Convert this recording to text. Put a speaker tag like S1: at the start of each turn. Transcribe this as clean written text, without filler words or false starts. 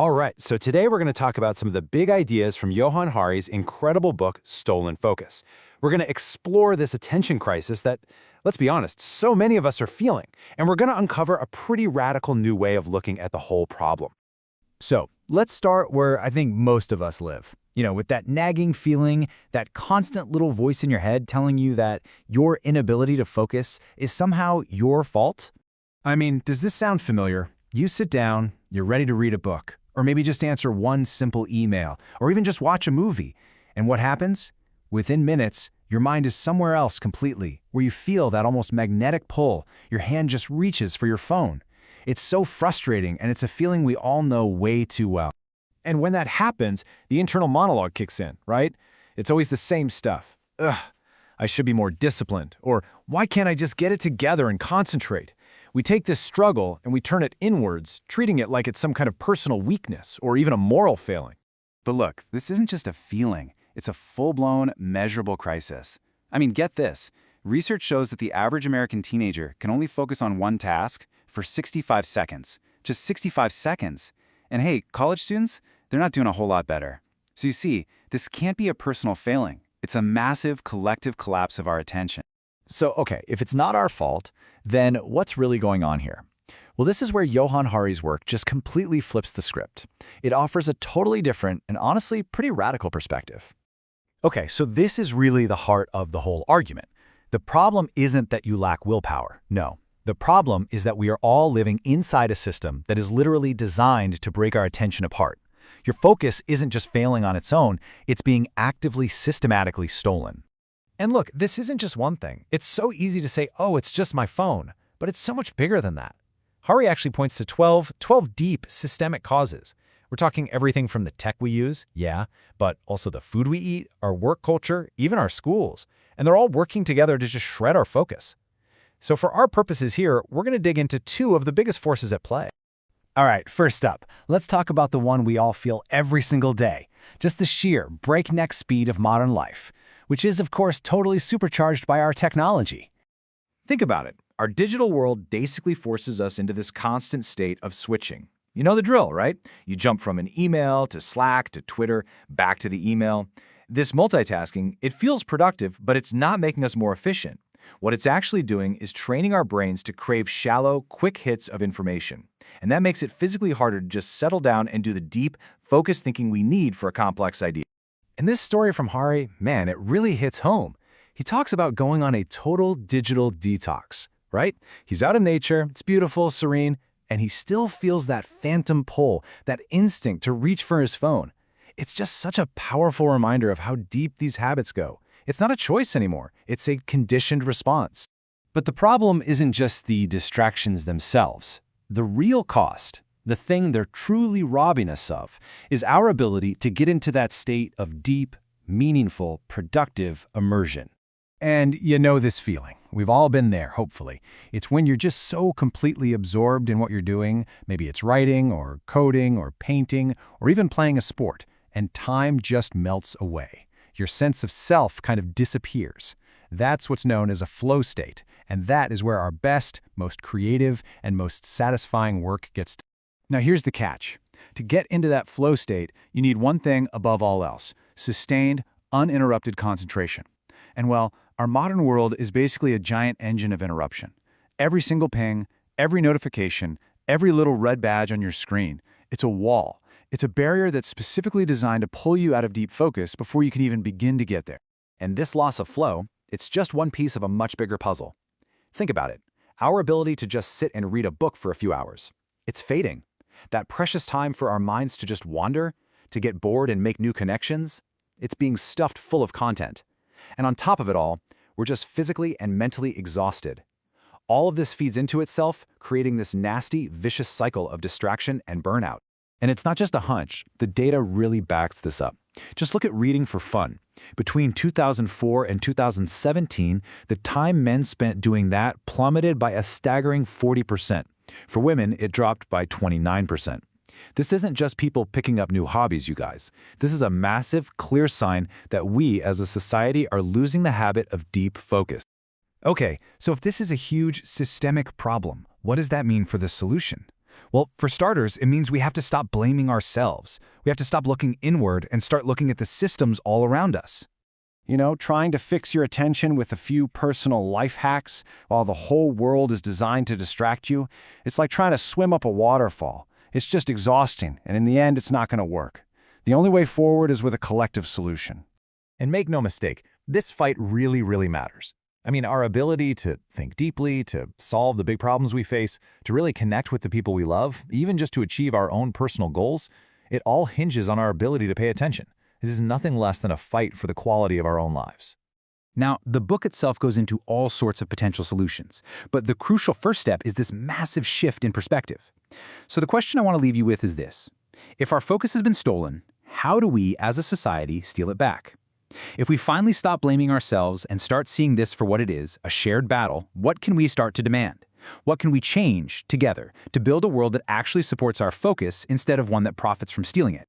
S1: All right, so today we're going to talk about some of the big ideas from Johann Hari's incredible book, Stolen Focus. We're going to explore this attention crisis that, let's be honest, so many of us are feeling, and we're going to uncover a pretty radical new way of looking at the whole problem.
S2: So let's start where I think most of us live. With that nagging feeling, that constant little voice in your head telling you that your inability to focus is somehow your fault. I mean, does this sound familiar? You sit down, you're ready to read a book, or maybe just answer one simple email, or even just watch a movie. And what happens? Within minutes, your mind is somewhere else completely, where you feel that almost magnetic pull. Your hand just reaches for your phone. It's so frustrating, and it's a feeling we all know way too well. And when that happens, the internal monologue kicks in, right? It's always the same stuff. Ugh, I should be more disciplined. Or why can't I just get it together and concentrate? We take this struggle and we turn it inwards, treating it like it's some kind of personal weakness or even a moral failing.
S3: But look, this isn't just a feeling. It's a full-blown, measurable crisis. I mean, get this. Research shows that the average American teenager can only focus on one task for 65 seconds. Just 65 seconds. And hey, college students, they're not doing a whole lot better. So you see, this can't be a personal failing. It's a massive collective collapse of our attention.
S2: So, okay, if it's not our fault, then what's really going on here? Well, this is where Johann Hari's work just completely flips the script. It offers a totally different and honestly pretty radical perspective. Okay, so this is really the heart of the whole argument. The problem isn't that you lack willpower. No. The problem is that we are all living inside a system that is literally designed to break our attention apart. Your focus isn't just failing on its own, it's being actively, systematically stolen. And look, this isn't just one thing. It's so easy to say, oh, it's just my phone, but it's so much bigger than that. Hari actually points to 12 deep systemic causes. We're talking everything from the tech we use, yeah, but also the food we eat, our work culture, even our schools. And they're all working together to just shred our focus. So for our purposes here, we're going to dig into two of the biggest forces at play. All right, first up, let's talk about the one we all feel every single day, just the sheer breakneck speed of modern life, which is, of course, totally supercharged by our technology. Think about it. Our digital world basically forces us into this constant state of switching. You know the drill, right? You jump from an email to Slack to Twitter, back to the email. This multitasking, it feels productive, but it's not making us more efficient. What it's actually doing is training our brains to crave shallow, quick hits of information. And that makes it physically harder to just settle down and do the deep, focused thinking we need for a complex idea. And this story from Hari, man, it really hits home. He talks about going on a total digital detox, right? He's out in nature, it's beautiful, serene, and he still feels that phantom pull, that instinct to reach for his phone. It's just such a powerful reminder of how deep these habits go. It's not a choice anymore. It's a conditioned response. But the problem isn't just the distractions themselves. The real cost, the thing they're truly robbing us of, is our ability to get into that state of deep, meaningful, productive immersion. And you know this feeling. We've all been there, hopefully. It's when you're just so completely absorbed in what you're doing. Maybe it's writing or coding or painting or even playing a sport, and time just melts away. Your sense of self kind of disappears. That's what's known as a flow state, and that is where our best, most creative, and most satisfying work gets done. Now here's the catch. To get into that flow state, you need one thing above all else: sustained, uninterrupted concentration. And well, our modern world is basically a giant engine of interruption. Every single ping, every notification, every little red badge on your screen, it's a wall. It's a barrier that's specifically designed to pull you out of deep focus before you can even begin to get there. And this loss of flow, it's just one piece of a much bigger puzzle. Think about it. Our ability to just sit and read a book for a few hours, it's fading. That precious time for our minds to just wander, to get bored and make new connections, it's being stuffed full of content. And on top of it all, we're just physically and mentally exhausted. All of this feeds into itself, creating this nasty, vicious cycle of distraction and burnout. And it's not just a hunch. The data really backs this up. Just look at reading for fun. Between 2004 and 2017, the time men spent doing that plummeted by a staggering 40%. For women, it dropped by 29%. This isn't just people picking up new hobbies, you guys. This is a massive, clear sign that we as a society are losing the habit of deep focus. Okay, so if this is a huge systemic problem, what does that mean for the solution?
S4: Well, for starters, it means we have to stop blaming ourselves. We have to stop looking inward and start looking at the systems all around us.
S5: You know, trying to fix your attention with a few personal life hacks while the whole world is designed to distract you, it's like trying to swim up a waterfall. It's just exhausting, and in the end, it's not going to work. The only way forward is with a collective solution.
S1: And make no mistake, this fight really, really matters. I mean, our ability to think deeply, to solve the big problems we face, to really connect with the people we love, even just to achieve our own personal goals, it all hinges on our ability to pay attention. This is nothing less than a fight for the quality of our own lives.
S6: Now, the book itself goes into all sorts of potential solutions, but the crucial first step is this massive shift in perspective. So the question I want to leave you with is this. If our focus has been stolen, how do we, as a society, steal it back? If we finally stop blaming ourselves and start seeing this for what it is, a shared battle, what can we start to demand? What can we change together to build a world that actually supports our focus instead of one that profits from stealing it?